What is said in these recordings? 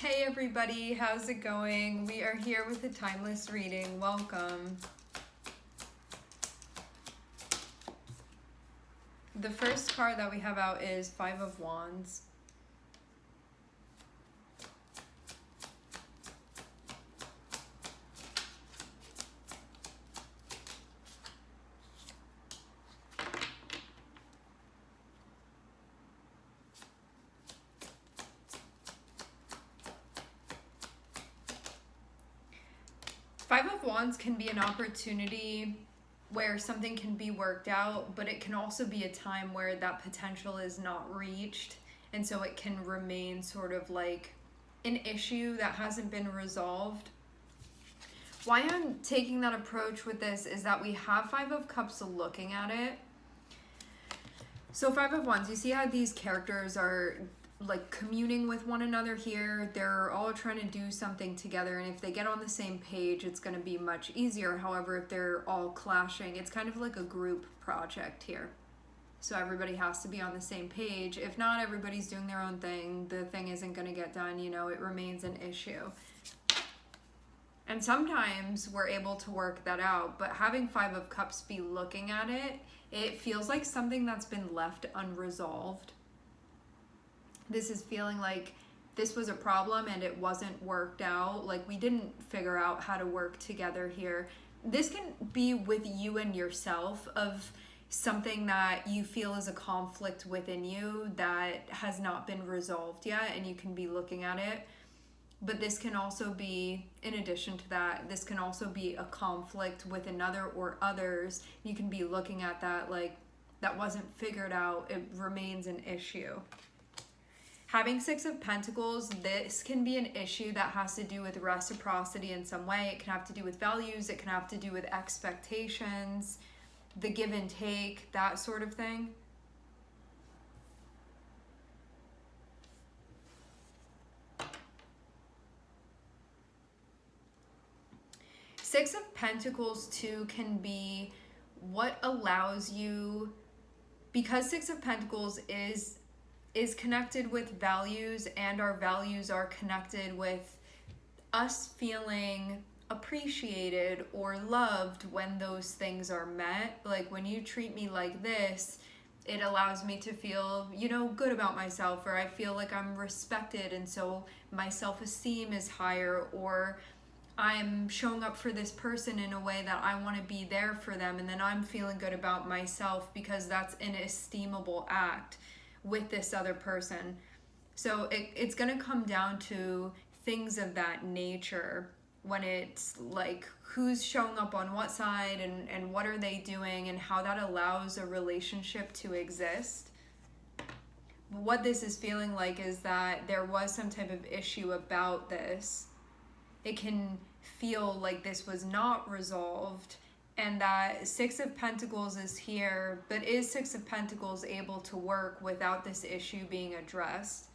Hey everybody, how's it going? We are here with a timeless reading. Welcome. The first card that we have out is Five of Wands. Five of Wands can be an opportunity where something can be worked out, but it can also be a time where that potential is not reached, and so it can remain sort of like an issue that hasn't been resolved. Why I'm taking that approach with this is that we have Five of Cups looking at it. So Five of Wands, you see how these characters are like communing with one another here. They're all trying to do something together, and if they get on the same page, it's going to be much easier. However, if they're all clashing, it's kind of like a group project here. So everybody has to be on the same page. If not, everybody's doing their own thing. The thing isn't going to get done, you know, it remains an issue. And sometimes we're able to work that out, but having Five of Cups be looking at it, it feels like something that's been left unresolved. This is feeling like this was a problem and it wasn't worked out. Like we didn't figure out how to work together here. This can be with you and yourself of something that you feel is a conflict within you that has not been resolved yet, and you can be looking at it. But this can also be, in addition to that, this can also be a conflict with another or others. You can be looking at that like that wasn't figured out. It remains an issue. Having Six of Pentacles, this can be an issue that has to do with reciprocity in some way. It can have to do with values. It can have to do with expectations, the give and take, that sort of thing. Six of Pentacles too can be what allows you, because Six of Pentacles is connected with values, and our values are connected with us feeling appreciated or loved when those things are met. Like when you treat me like this, it allows me to feel, you know, good about myself, or I feel like I'm respected, and so my self-esteem is higher, or I'm showing up for this person in a way that I want to be there for them, and then I'm feeling good about myself because that's an esteemable act with this other person. So it's going to come down to things of that nature when it's like who's showing up on what side, and what are they doing, and how that allows a relationship to exist. What this is feeling like is that there was some type of issue about this. It can feel like this was not resolved, and that Six of Pentacles is here, but is Six of Pentacles able to work without this issue being addressed?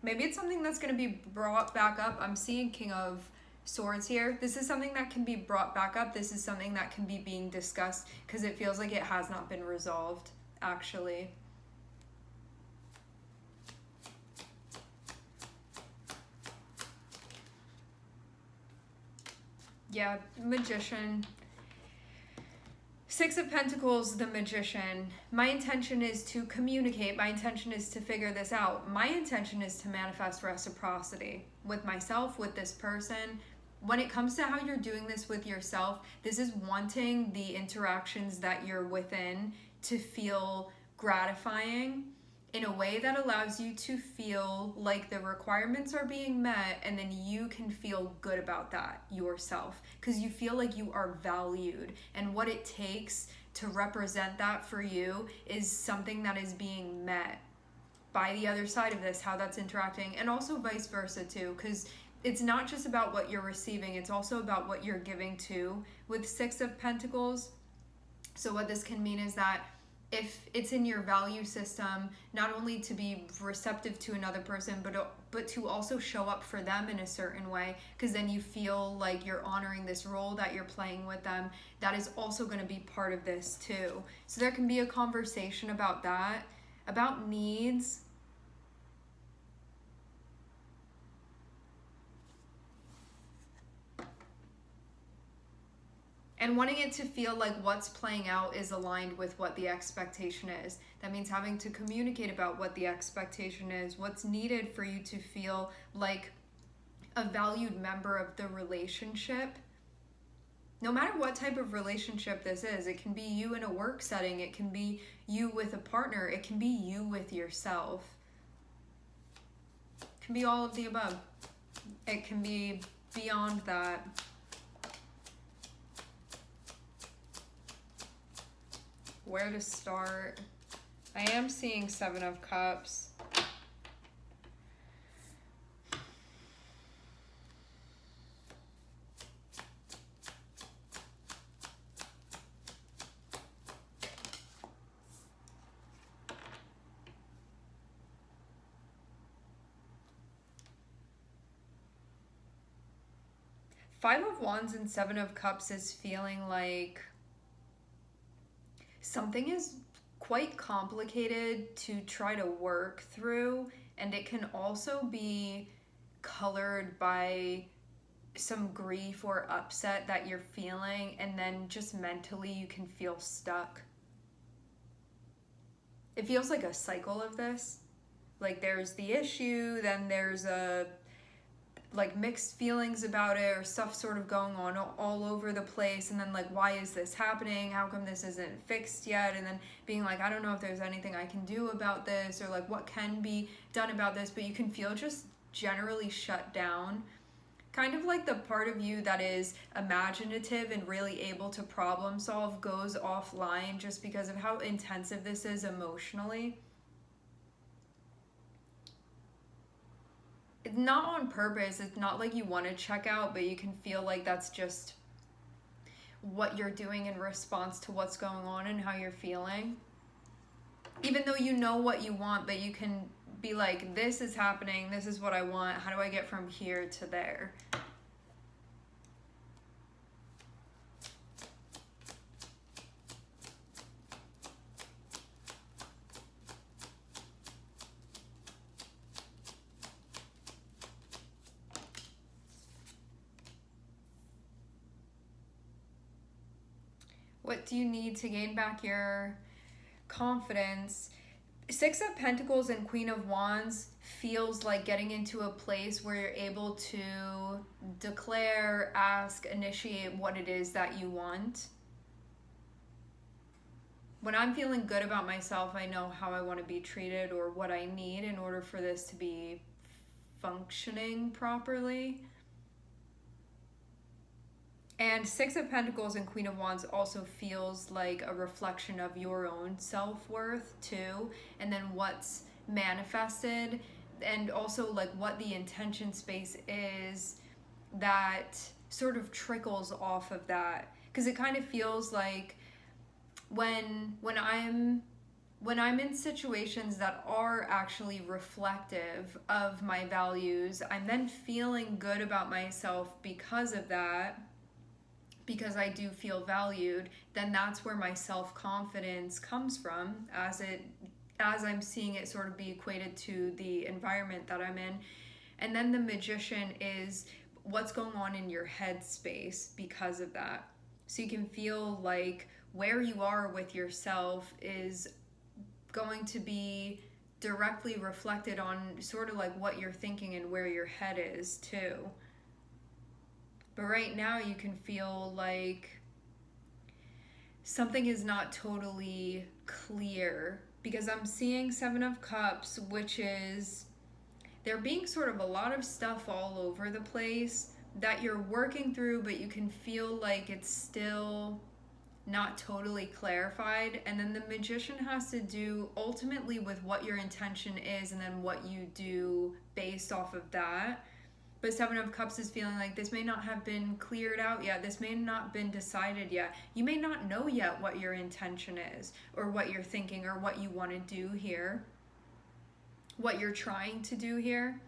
Maybe it's something that's going to be brought back up. I'm seeing King of Swords here. This is something that can be brought back up. This is something that can be being discussed because it feels like it has not been resolved, actually. Yeah, Magician. Six of Pentacles, the Magician. My intention is to communicate. My intention is to figure this out. My intention is to manifest reciprocity with myself, with this person. When it comes to how you're doing this with yourself, this is wanting the interactions that you're within to feel gratifying in a way that allows you to feel like the requirements are being met, and then you can feel good about that yourself because you feel like you are valued, and what it takes to represent that for you is something that is being met by the other side of this, how that's interacting, and also vice versa too, because it's not just about what you're receiving, it's also about what you're giving to with Six of Pentacles. So what this can mean is that if it's in your value system, not only to be receptive to another person, but to also show up for them in a certain way, because then you feel like you're honoring this role that you're playing with them. That is also going to be part of this too. So there can be a conversation about that, about needs. And wanting it to feel like what's playing out is aligned with what the expectation is. That means having to communicate about what the expectation is, what's needed for you to feel like a valued member of the relationship. No matter what type of relationship this is, it can be you in a work setting, it can be you with a partner, it can be you with yourself. It can be all of the above. It can be beyond that. Where to start? I am seeing Seven of Cups. Five of Wands and Seven of Cups is feeling like something is quite complicated to try to work through, and it can also be colored by some grief or upset that you're feeling, and then just mentally you can feel stuck. It feels like a cycle of this. Like there's the issue, then there's like mixed feelings about it, or stuff sort of going on all over the place, and then like, why is this happening? How come this isn't fixed yet? And then being like, I don't know if there's anything I can do about this, or like what can be done about this, but you can feel just generally shut down. Kind of like the part of you that is imaginative and really able to problem solve goes offline just because of how intensive this is emotionally. It's not on purpose. It's not like you want to check out, but you can feel like that's just what you're doing in response to what's going on and how you're feeling. Even though you know what you want, but you can be like, this is happening, this is what I want, how do I get from here to there? What do you need to gain back your confidence? Six of Pentacles and Queen of Wands feels like getting into a place where you're able to declare, ask, initiate what it is that you want. When I'm feeling good about myself, I know how I want to be treated or what I need in order for this to be functioning properly. And Six of Pentacles and Queen of Wands also feels like a reflection of your own self-worth too, and then what's manifested, and also like what the intention space is that sort of trickles off of that. Because it kind of feels like when I'm in situations that are actually reflective of my values, I'm then feeling good about myself because of that, because I do feel valued, then that's where my self-confidence comes from, as I'm seeing it sort of be equated to the environment that I'm in. And then the Magician is what's going on in your head space because of that. So you can feel like where you are with yourself is going to be directly reflected on sort of like what you're thinking and where your head is too. But right now you can feel like something is not totally clear, because I'm seeing Seven of Cups, which is there being sort of a lot of stuff all over the place that you're working through, but you can feel like it's still not totally clarified. And then the Magician has to do ultimately with what your intention is and then what you do based off of that. But Seven of Cups is feeling like this may not have been cleared out yet. This may not have been decided yet. You may not know yet what your intention is, or what you're thinking, or what you want to do here, what you're trying to do here.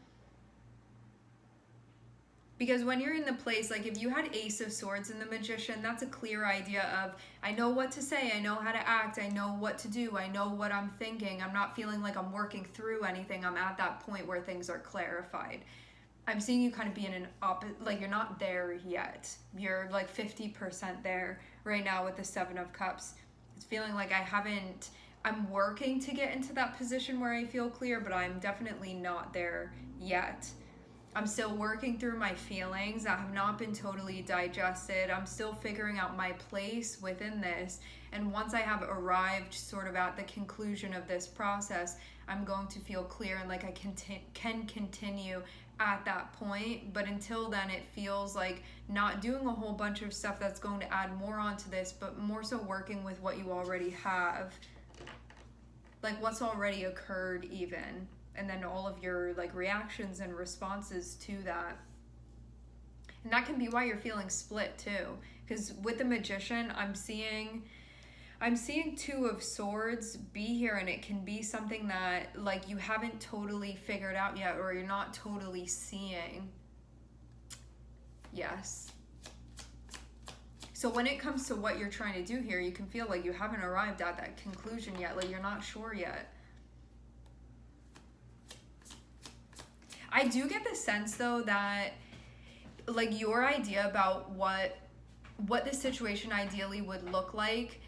Because when you're in the place, like if you had Ace of Swords in the Magician, that's a clear idea of, I know what to say, I know how to act, I know what to do, I know what I'm thinking. I'm not feeling like I'm working through anything. I'm at that point where things are clarified. I'm seeing you kind of be in an like you're not there yet. You're like 50% there right now with the Seven of Cups. It's feeling like I'm working to get into that position where I feel clear, but I'm definitely not there yet. I'm still working through my feelings that have not been totally digested. I'm still figuring out my place within this. And once I have arrived sort of at the conclusion of this process, I'm going to feel clear and like I can continue at that point. But until then, it feels like not doing a whole bunch of stuff that's going to add more onto this, but more so working with what you already have. Like what's already occurred even. And then all of your like reactions and responses to that. And that can be why you're feeling split too. Because with the Magician, I'm seeing Two of Swords be here, and it can be something that like you haven't totally figured out yet, or you're not totally seeing. Yes. So when it comes to what you're trying to do here, you can feel like you haven't arrived at that conclusion yet, like you're not sure yet. I do get the sense though that like your idea about what the situation ideally would look like,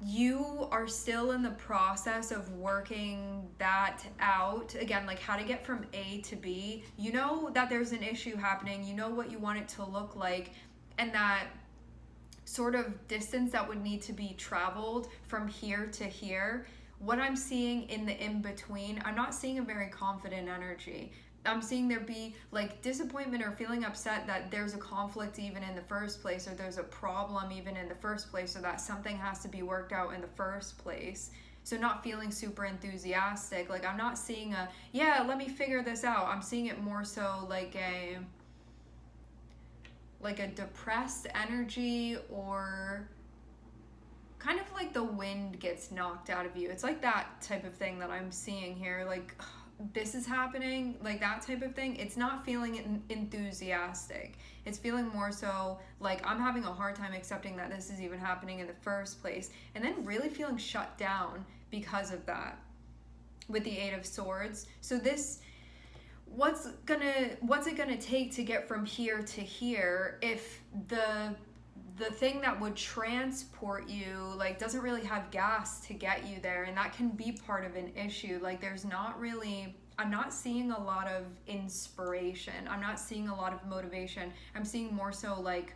you are still in the process of working that out. Again, like how to get from A to B. You know that there's an issue happening, you know what you want it to look like, and that sort of distance that would need to be traveled from here to here. What I'm seeing in the in-between, I'm not seeing a very confident energy. I'm seeing there be like disappointment or feeling upset that there's a conflict even in the first place, or there's a problem even in the first place, or that something has to be worked out in the first place. So not feeling super enthusiastic. Like I'm not seeing a, yeah, let me figure this out. I'm seeing it more so like a depressed energy, or kind of like the wind gets knocked out of you. It's like that type of thing that I'm seeing here. Like, this is happening, like that type of thing. It's not feeling enthusiastic. It's feeling more so like I'm having a hard time accepting that this is even happening in the first place, and then really feeling shut down because of that with the Eight of Swords. So this, what's it gonna take to get from here to here if the thing that would transport you like doesn't really have gas to get you there? And that can be part of an issue. Like there's not really, I'm not seeing a lot of inspiration, I'm not seeing a lot of motivation. I'm seeing more so like,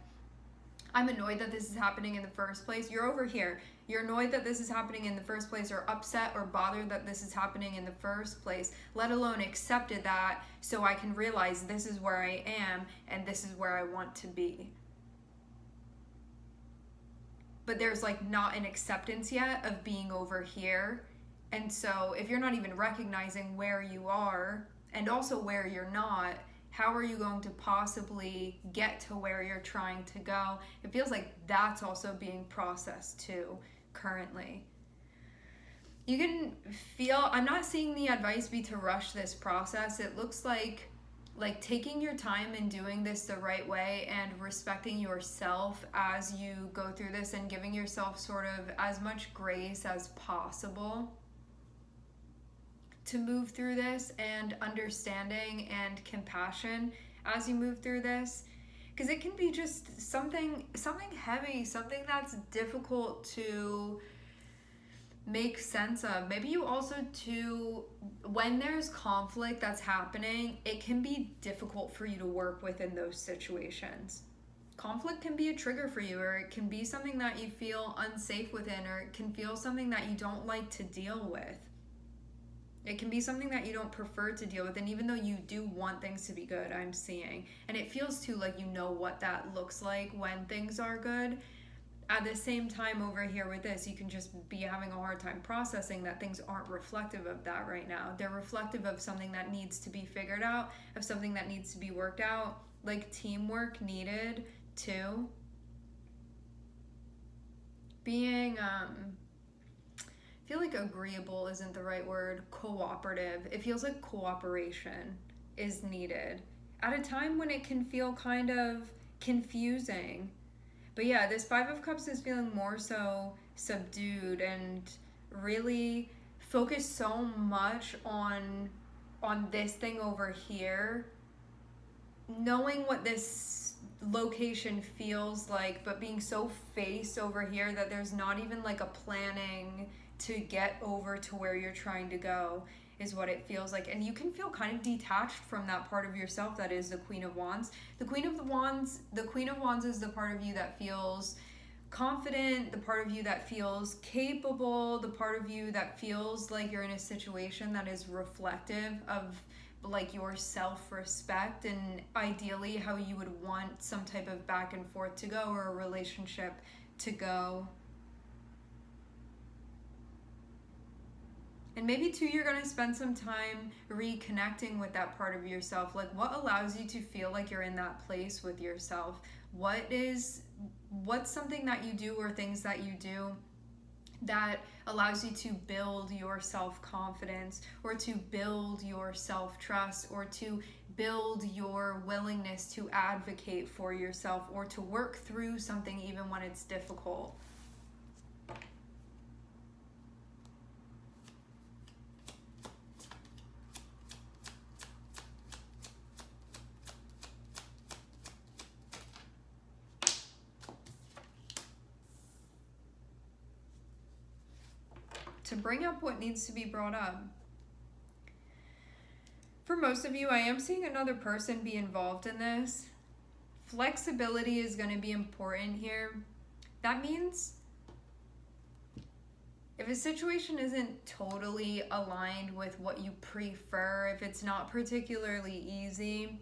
I'm annoyed that this is happening in the first place. You're over here, you're annoyed that this is happening in the first place, or upset or bothered that this is happening in the first place, let alone accepted that, so I can realize this is where I am and this is where I want to be. But there's like not an acceptance yet of being over here. And so if you're not even recognizing where you are and also where you're not, how are you going to possibly get to where you're trying to go? It feels like that's also being processed too currently. You can feel, I'm not seeing the advice be to rush this process. It looks like taking your time and doing this the right way, and respecting yourself as you go through this, and giving yourself sort of as much grace as possible to move through this, and understanding and compassion as you move through this, because it can be just something heavy, something that's difficult to make sense of. Maybe you also too, when there's conflict that's happening, it can be difficult for you to work with in those situations. Conflict can be a trigger for you, or it can be something that you feel unsafe within, or it can feel something that you don't like to deal with. It can be something that you don't prefer to deal with, and even though you do want things to be good, I'm seeing, and it feels too like you know what that looks like when things are good. At the same time, over here with this, you can just be having a hard time processing that things aren't reflective of that right now. They're reflective of something that needs to be figured out, of something that needs to be worked out, like teamwork needed too. Being, I feel like agreeable isn't the right word, cooperative. It feels like cooperation is needed at a time when it can feel kind of confusing. But yeah, this Five of Cups is feeling more so subdued and really focused so much on this thing over here knowing what this location feels like, but being so faced over here that there's not even like a planning to get over to where you're trying to go is what it feels like. And you can feel kind of detached from that part of yourself that is the Queen of Wands. The Queen of Wands is the part of you that feels confident, the part of you that feels capable, the part of you that feels like you're in a situation that is reflective of like your self-respect and ideally how you would want some type of back and forth to go or a relationship to go. And maybe too, you're going to spend some time reconnecting with that part of yourself. Like, what allows you to feel like you're in that place with yourself? What's something that you do or things that you do that allows you to build your self-confidence or to build your self-trust or to build your willingness to advocate for yourself or to work through something even when it's difficult? To bring up what needs to be brought up. For most of you, I am seeing another person be involved in this. Flexibility is going to be important here. That means if a situation isn't totally aligned with what you prefer, if it's not particularly easy,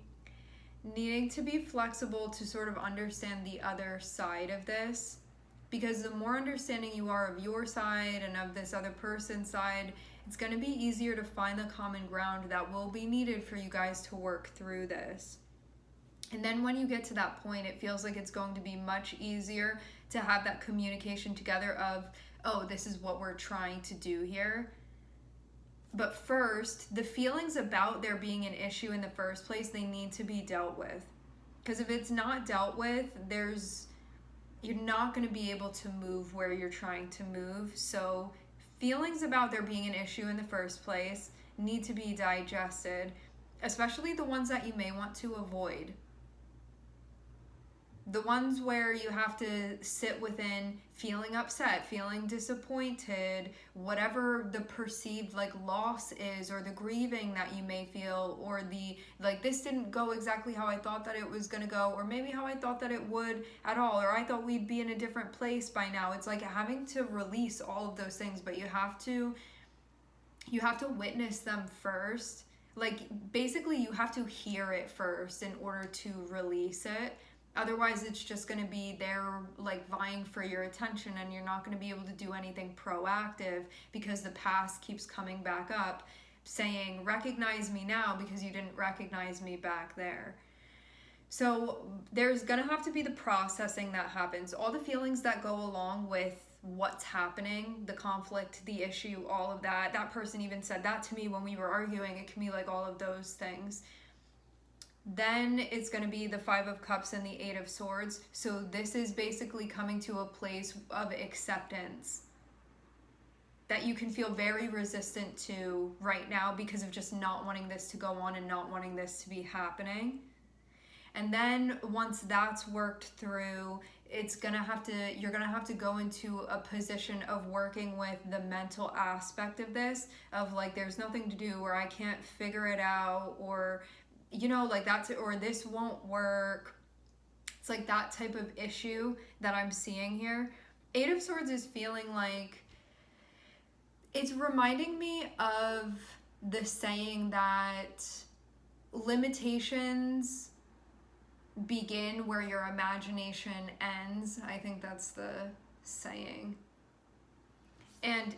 needing to be flexible to sort of understand the other side of this. Because the more understanding you are of your side and of this other person's side, it's going to be easier to find the common ground that will be needed for you guys to work through this. And then when you get to that point, it feels like it's going to be much easier to have that communication together of, oh, this is what we're trying to do here. But first, the feelings about there being an issue in the first place, they need to be dealt with. Because if it's not dealt with, you're not going to be able to move where you're trying to move. So feelings about there being an issue in the first place need to be digested, especially the ones that you may want to avoid. The ones where you have to sit within feeling upset, feeling disappointed, whatever the perceived like loss is, or the grieving that you may feel, or the like this didn't go exactly how I thought that it was going to go, or maybe how I thought that it would at all, or I thought we'd be in a different place by now. It's like having to release all of those things, but you have to witness them first. Like basically you have to hear it first in order to release it. Otherwise, it's just going to be there like vying for your attention, and you're not going to be able to do anything proactive because the past keeps coming back up saying, recognize me now because you didn't recognize me back there. So there's going to have to be the processing that happens. All the feelings that go along with what's happening, the conflict, the issue, all of that. That person even said that to me when we were arguing. It can be like all of those things. Then it's going to be the 5 of Cups and the 8 of Swords. So this is basically coming to a place of acceptance that you can feel very resistant to right now because of just not wanting this to go on and not wanting this to be happening. And then once that's worked through, you're gonna have to go into a position of working with the mental aspect of this, of like there's nothing to do, or I can't figure it out, or like that's it, or this won't work. It's like that type of issue that I'm seeing here. 8 of Swords is feeling like it's reminding me of the saying that limitations begin where your imagination ends. I think that's the saying. And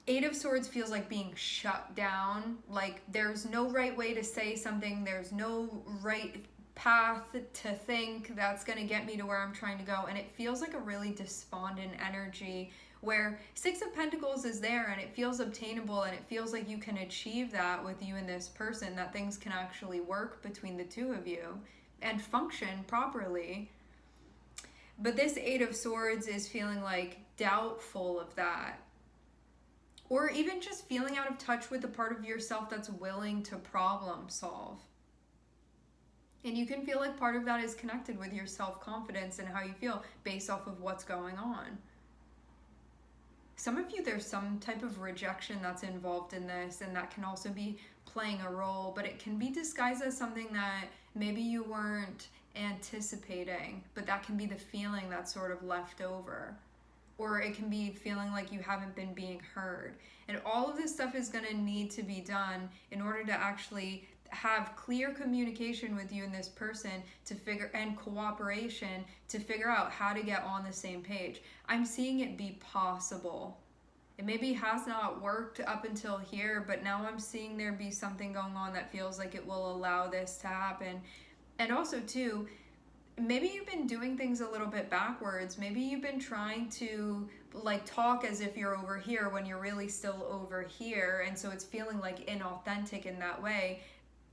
8 of Swords feels like being shut down. Like there's no right way to say something. There's no right path to think that's going to get me to where I'm trying to go. And it feels like a really despondent energy where 6 of Pentacles is there and it feels obtainable and it feels like you can achieve that with you and this person, that things can actually work between the two of you and function properly. But this 8 of Swords is feeling like doubtful of that. Or even just feeling out of touch with the part of yourself that's willing to problem solve. And you can feel like part of that is connected with your self-confidence and how you feel based off of what's going on. Some of you, there's some type of rejection that's involved in this, and that can also be playing a role, but it can be disguised as something that maybe you weren't anticipating, but that can be the feeling that's sort of left over. Or it can be feeling like you haven't been being heard. And all of this stuff is going to need to be done in order to actually have clear communication with you and this person and cooperation to figure out how to get on the same page. I'm seeing it be possible. It maybe has not worked up until here, but now I'm seeing there be something going on that feels like it will allow this to happen. And also too, maybe you've been doing things a little bit backwards. Maybe you've been trying to like talk as if you're over here when you're really still over here, and so it's feeling like inauthentic in that way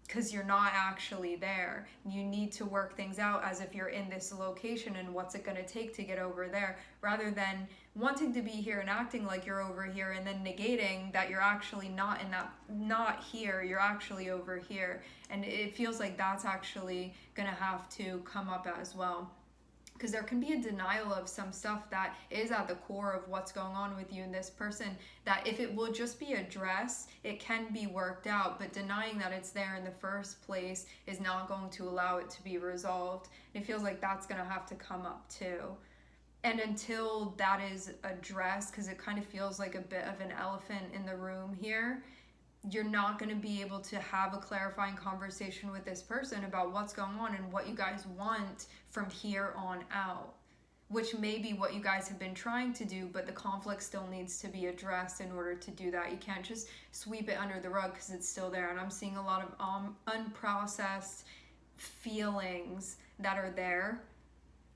because you're not actually there. You need to work things out as if you're in this location and what's it going to take to get over there, rather than wanting to be here and acting like you're over here and then negating that you're actually not here, you're actually over here. And it feels like that's actually going to have to come up as well. Because there can be a denial of some stuff that is at the core of what's going on with you and this person, that if it will just be addressed, it can be worked out, but denying that it's there in the first place is not going to allow it to be resolved. It feels like that's going to have to come up too. And until that is addressed, because it kind of feels like a bit of an elephant in the room here, you're not going to be able to have a clarifying conversation with this person about what's going on and what you guys want from here on out, which may be what you guys have been trying to do, but the conflict still needs to be addressed in order to do that. You can't just sweep it under the rug because it's still there. And I'm seeing a lot of unprocessed feelings that are there.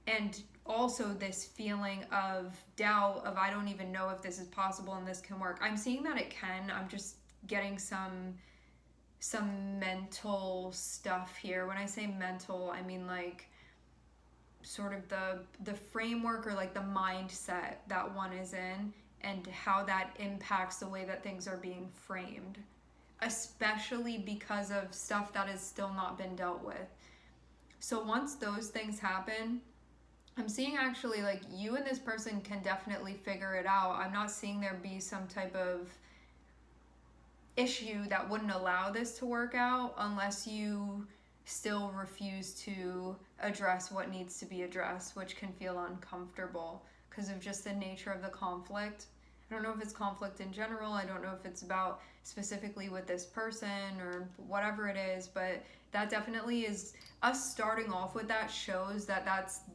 And also this feeling of doubt of, I don't even know if this is possible and this can work. I'm seeing that it can. I'm just getting some mental stuff here. When I say mental, I mean like sort of the framework or like the mindset that one is in and how that impacts the way that things are being framed, especially because of stuff that has still not been dealt with. So once those things happen, I'm seeing actually like you and this person can definitely figure it out. I'm not seeing there be some type of issue that wouldn't allow this to work out unless you still refuse to address what needs to be addressed, which can feel uncomfortable because of just the nature of the conflict. I don't know if it's conflict in general. I don't know if it's about specifically with this person or whatever it is, but that definitely is us starting off with that shows that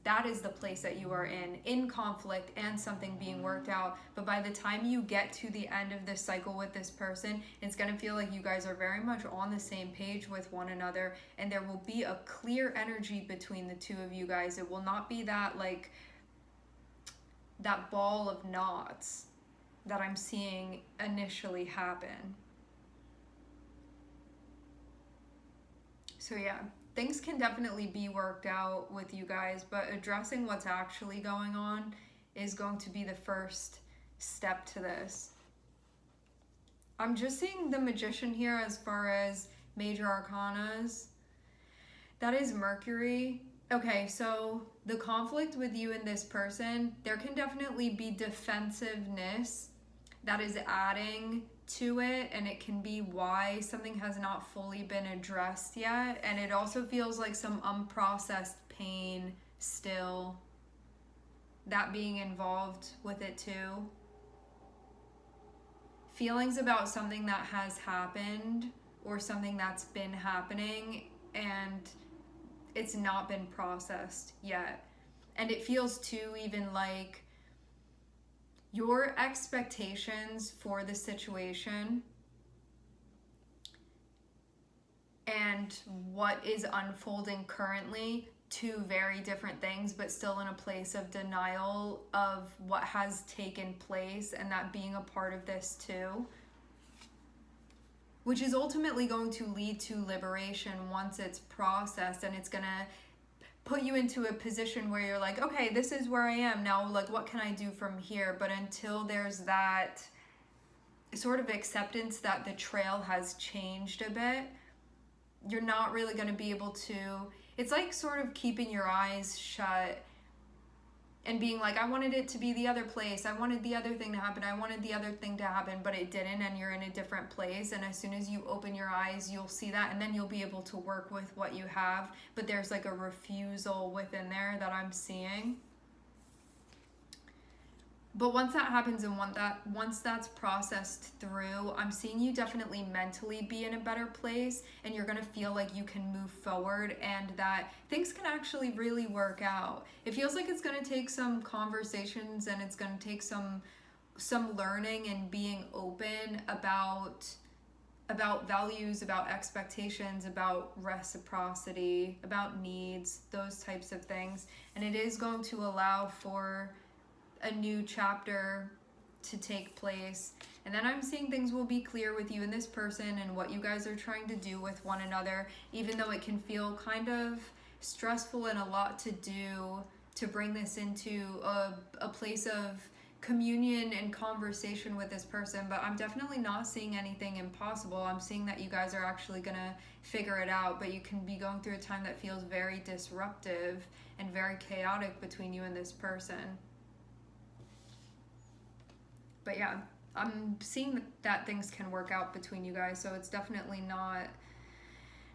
that is the place that you are in conflict and something being worked out. But by the time you get to the end of this cycle with this person, it's going to feel like you guys are very much on the same page with one another, and there will be a clear energy between the two of you guys. It will not be that like that ball of knots that I'm seeing initially happen. So yeah, things can definitely be worked out with you guys, but addressing what's actually going on is going to be the first step to this. I'm just seeing the Magician here as far as major arcanas. That is Mercury. Okay, so the conflict with you and this person, there can definitely be defensiveness that is adding to it, and it can be why something has not fully been addressed yet. And it also feels like some unprocessed pain still, that being involved with it too. Feelings about something that has happened or something that's been happening and it's not been processed yet. And it feels too even like your expectations for the situation and what is unfolding currently, two very different things, but still in a place of denial of what has taken place and that being a part of this too, which is ultimately going to lead to liberation once it's processed, and it's gonna put you into a position where you're like, okay, this is where I am now, like what can I do from here? But until there's that sort of acceptance that the trail has changed a bit, you're not really going to be able to, it's like sort of keeping your eyes shut and being like, I wanted it to be the other place, I wanted the other thing to happen, I wanted the other thing to happen, but it didn't, and you're in a different place. And as soon as you open your eyes, you'll see that, and then you'll be able to work with what you have. But there's like a refusal within there that I'm seeing. But once that happens and once that's processed through, I'm seeing you definitely mentally be in a better place, and you're gonna feel like you can move forward and that things can actually really work out. It feels like it's gonna take some conversations, and it's gonna take some learning and being open about values, about expectations, about reciprocity, about needs, those types of things. And it is going to allow for a new chapter to take place. And then I'm seeing things will be clear with you and this person and what you guys are trying to do with one another, even though it can feel kind of stressful and a lot to do to bring this into a place of communion and conversation with this person. But I'm definitely not seeing anything impossible. I'm seeing that you guys are actually gonna figure it out, but you can be going through a time that feels very disruptive and very chaotic between you and this person. But yeah, I'm seeing that things can work out between you guys, so it's definitely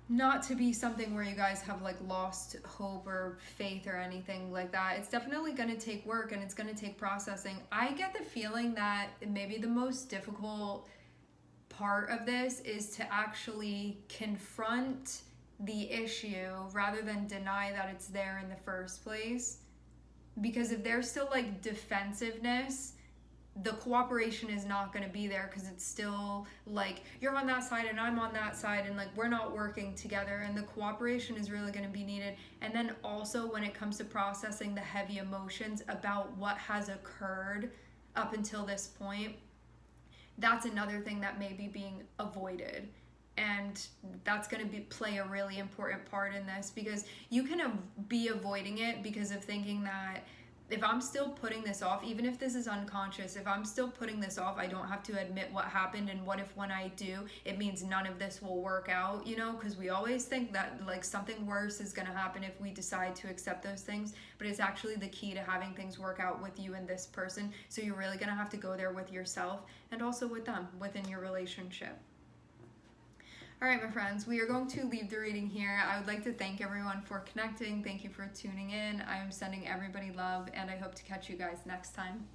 not to be something where you guys have like lost hope or faith or anything like that. It's definitely going to take work, and it's going to take processing. I get the feeling that maybe the most difficult part of this is to actually confront the issue rather than deny that it's there in the first place. Because if there's still like defensiveness, the cooperation is not going to be there, because it's still like you're on that side and I'm on that side, and like we're not working together, and the cooperation is really going to be needed. And then also when it comes to processing the heavy emotions about what has occurred up until this point, that's another thing that may be being avoided. And that's going to play a really important part in this, because you can be avoiding it because of thinking that if I'm still putting this off, even if this is unconscious, if I'm still putting this off, I don't have to admit what happened. And what if when I do, it means none of this will work out, you know? Because we always think that like something worse is going to happen if we decide to accept those things. But it's actually the key to having things work out with you and this person. So you're really going to have to go there with yourself and also with them within your relationship. All right, my friends, we are going to leave the reading here. I would like to thank everyone for connecting. Thank you for tuning in. I am sending everybody love, and I hope to catch you guys next time.